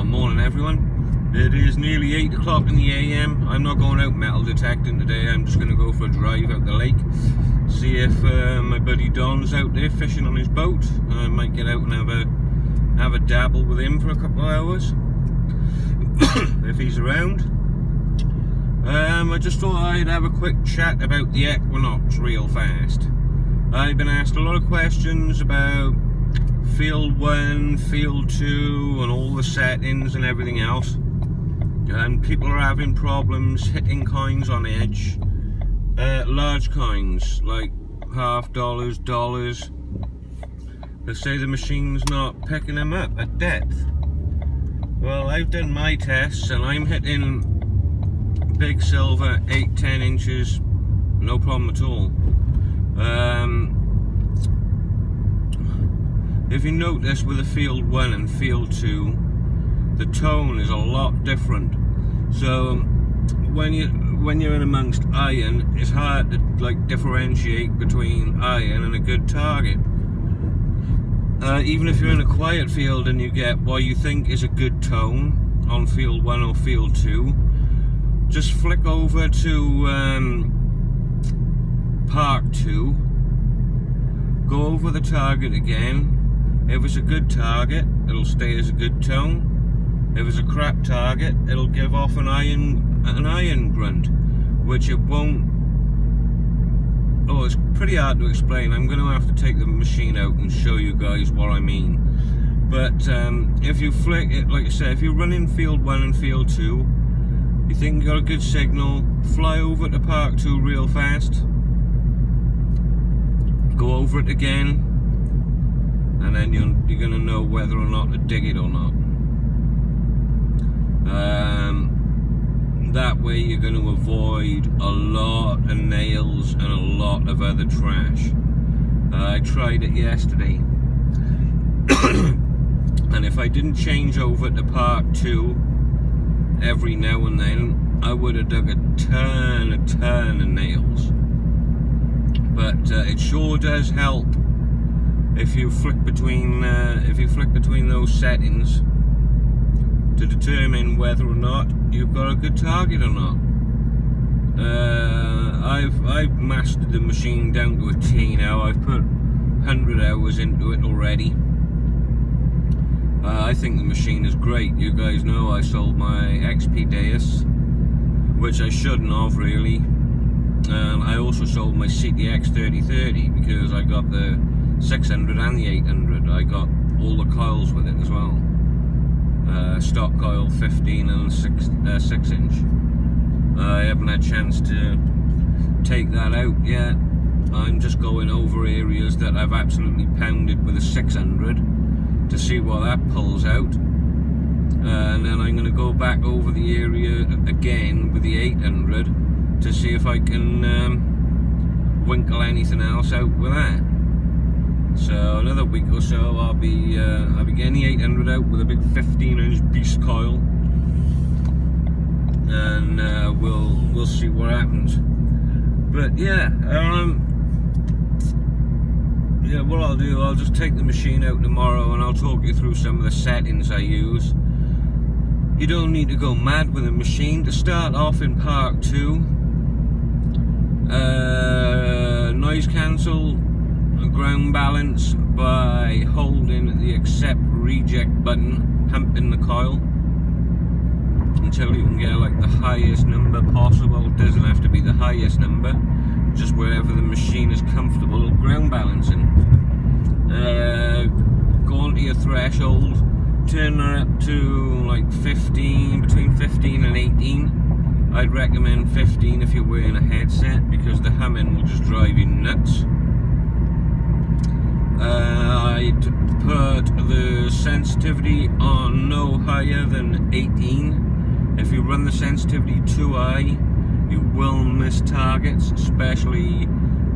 Morning everyone. It is nearly 8 o'clock in the AM. I'm not going out metal detecting today. I'm just going to go for a drive out the lake. See if my buddy Don's out there fishing on his boat. I might get out and have a dabble with him for a couple of hours. If he's around. I just thought I'd have a quick chat about the equinox real fast. I've been asked a lot of questions about field 1, field 2 and all the settings and everything else, and people are having problems hitting coins on edge, large coins like $half, dollars. They say the machine's not picking them up at depth. Well, I've done my tests and I'm hitting big silver 8-10 inches, no problem at all. If you notice with the field 1 and field 2, the tone is a lot different. So when you're in amongst iron, it's hard to differentiate between iron and a good target. Even if you're in a quiet field and you get what you think is a good tone on field 1 or field 2, just flick over to Park 2, go over the target again. If it's a good target, it'll stay as a good tone. If it's a crap target, it'll give off an iron grunt, which it won't. Oh, it's pretty hard to explain. I'm going to have to take the machine out and show you guys what I mean. But if you flick it, like I said, if you're running field 1 and field 2, you think you got a good signal, fly over to Park 2 real fast, go over it again, and then you're going to know whether or not to dig it or not. That way you're going to avoid a lot of nails and a lot of other trash. I tried it yesterday, and if I didn't change over to Park 2 every now and then, I would have dug a ton of nails. But it sure does help if you flick between those settings to determine whether or not you've got a good target or not. I've mastered the machine down to a T now. I've put 100 hours into it already. I think the machine is great. You guys know I sold my XP Deus, which I shouldn't have really. I also sold my CTX 3030 because I got the 600 and the 800. I got all the coils with it as well. Stock coil 15 and 6 inch. I haven't had a chance to take that out yet. I'm just going over areas that I've absolutely pounded with a 600 to see what that pulls out. And then I'm going to go back over the area again with the 800 to see if I can winkle anything else out with that. So another week or so I'll be getting the 800 out with a big 15-inch beast coil, and we'll see what happens. But yeah, what I'll do, I'll just take the machine out tomorrow and I'll talk you through some of the settings I use. You don't need to go mad with a machine. To start off in Park 2, noise cancel, ground balance by holding the accept reject button, pumping the coil until you can get like the highest number possible. It doesn't have to be the highest number, just wherever the machine is comfortable ground balancing. Go onto your threshold, turn that up to like 15, between 15 and 18. I'd recommend 15 if you're wearing a headset, because the humming will just drive you nuts. I'd put the sensitivity on no higher than 18. If you run the sensitivity too high, you will miss targets, especially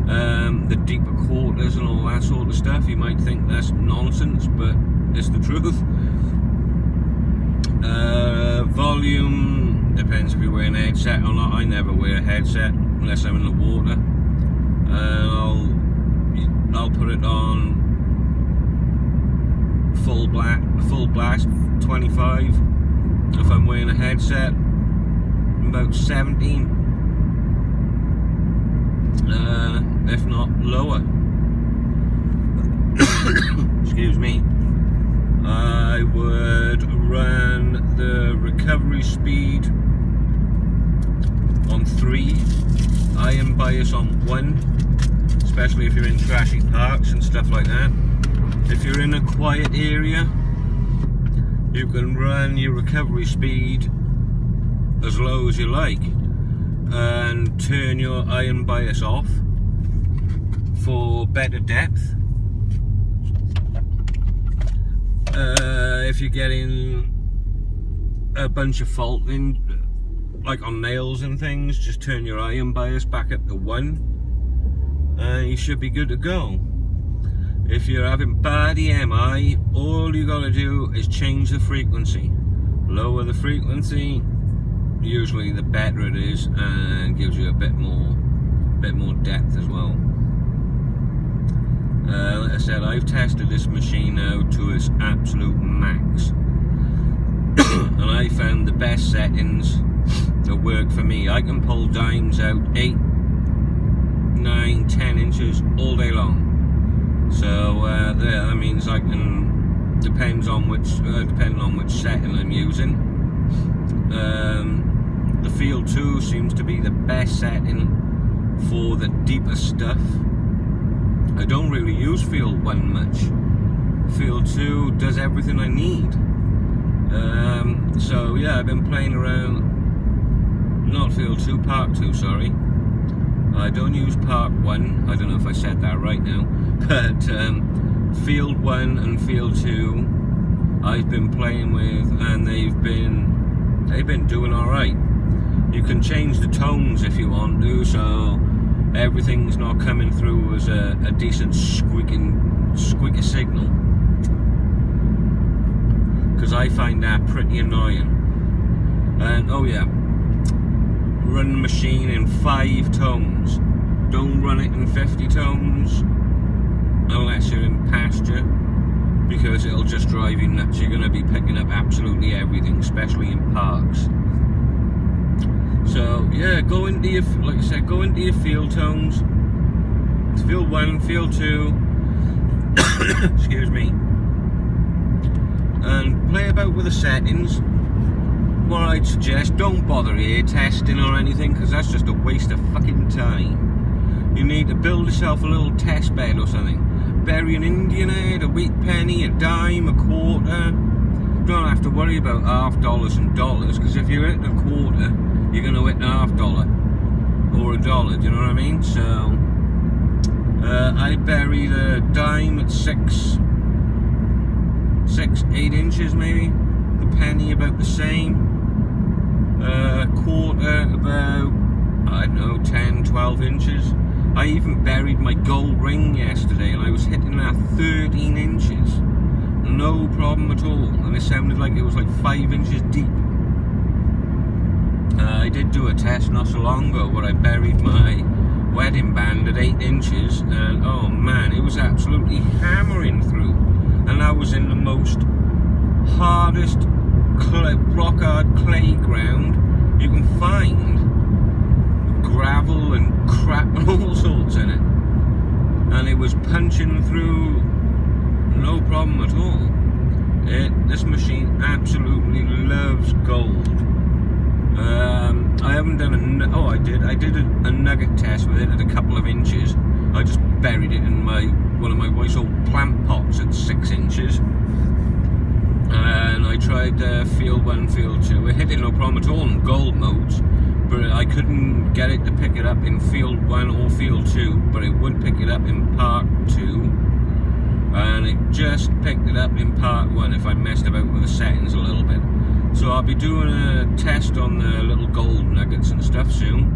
the deeper quarters and all that sort of stuff. You might think that's nonsense, but it's the truth. Volume depends if you're wearing a headset or not. I never wear a headset unless I'm in the water. I'll put it on full blast 25. If I'm wearing a headset, about 17, if not lower. Excuse me. I would run the recovery speed on 3, iron bias on 1, especially if you're in trashy parks and stuff like that. If you're in a quiet area, you can run your recovery speed as low as you like and turn your iron bias off for better depth. If you're getting a bunch of faulting, like on nails and things, just turn your iron bias back up to 1 and you should be good to go. If you're having bad EMI, all you gotta do is change the frequency. Lower the frequency, usually the better it is, and gives you a bit more depth as well. Like I said, I've tested this machine now to its absolute max, and I found the best settings that work for me. I can pull dimes out 8, 9, 10 inches all day long. So that means I can, depending on which setting I'm using. The Field 2 seems to be the best setting for the deeper stuff. I don't really use Field 1 much. Field 2 does everything I need. So yeah, I've been playing around, not Field 2, Park 2, sorry. I don't use Park 1, I don't know if I said that right now, but Field 1 and Field 2 I've been playing with, and they've been doing alright. You can change the tones if you want to, so everything's not coming through as a decent squeaky signal, because I find that pretty annoying. And oh yeah, run the machine in 5 tones. Don't run it in 50 tones unless you're in pasture, because it'll just drive you nuts. You're going to be picking up absolutely everything, especially in parks. So yeah, go into your, like I said, go into your field tones. Field 1, Field 2, excuse me, and play about with the settings. What I'd suggest, don't bother ear testing or anything, because that's just a waste of fucking time. You need to build yourself a little test bed or something. Bury an Indian head, a wheat penny, a dime, a quarter. Don't have to worry about half dollars and dollars, because if you're hitting a quarter, you're going to hit a $half or $1. Do you know what I mean? So I bury the dime at 6, 8 inches maybe. The penny about the same. Quarter about, I don't know, 10, 12 inches. I even buried my gold ring yesterday, and I was hitting that 13 inches. No problem at all, and it sounded like it was like 5 inches deep. I did do a test not so long ago where I buried my wedding band at 8 inches, and oh man, it was absolutely hammering through. And I was in the most hardest rock hard clay ground you can find, gravel and crap and all sorts in it, and it was punching through, no problem at all. This machine absolutely loves gold. I haven't done I did a nugget test with it at a couple of inches. I just buried it in one of my wife's old plant pots at 6 inches. And I tried Field 1, Field 2. It hit it no problem at all in gold modes, but I couldn't get it to pick it up in Field 1 or Field 2, but it would pick it up in Park 2, and it just picked it up in Park 1 if I messed about with the settings a little bit. So I'll be doing a test on the little gold nuggets and stuff soon,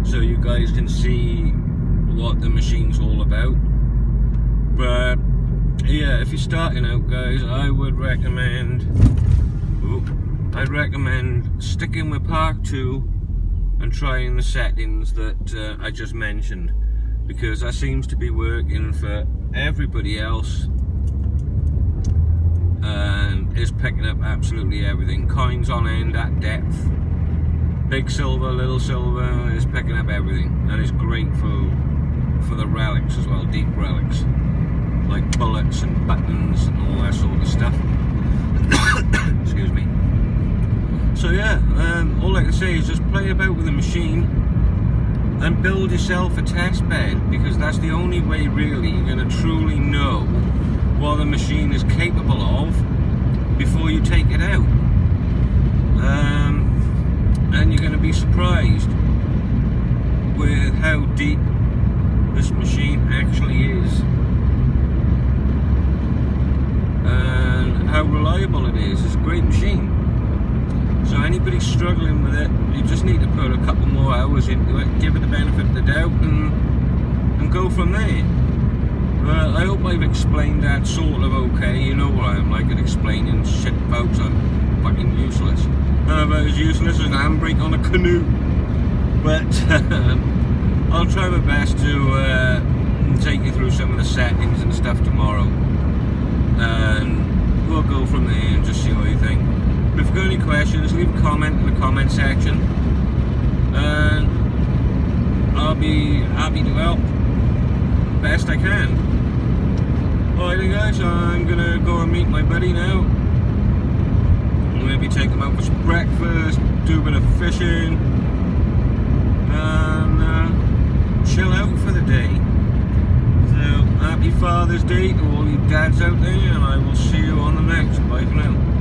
so you guys can see what the machine's all about. But yeah, if you're starting out, guys, I would recommend sticking with Park 2 and trying the settings that I just mentioned, because that seems to be working for everybody else picking up absolutely everything. Coins on end at depth. Big silver, little silver, is picking up everything. And it's great for the relics as well, deep relics. Like bullets and buttons and all that sort of stuff. Excuse me. So yeah, all I can say is just play about with the machine and build yourself a test bed, because that's the only way really you're going to truly know what the machine is capable of before you take it out. And you're going to be surprised with how deep this machine actually is and how reliable it is. It's a great machine. So anybody struggling with it, you just need to put a couple more hours into it, give it the benefit of the doubt, and go from there. Well, I hope I've explained that sort of okay. You know what I'm like at explaining shit boats. I'm fucking useless. I'm about as useless as an handbrake on a canoe. But I'll try my best to take you through some of the settings and stuff tomorrow, and we'll go from there and just see what you think. If you've got any questions, leave a comment in the comment section, and I'll be happy to help best I can. Alrighty guys, I'm gonna go and meet my buddy now. Maybe take him out for some breakfast, do a bit of fishing, and chill out for the day. So happy Father's Day to all you dads out there, and I will see you on the next. Bye for now.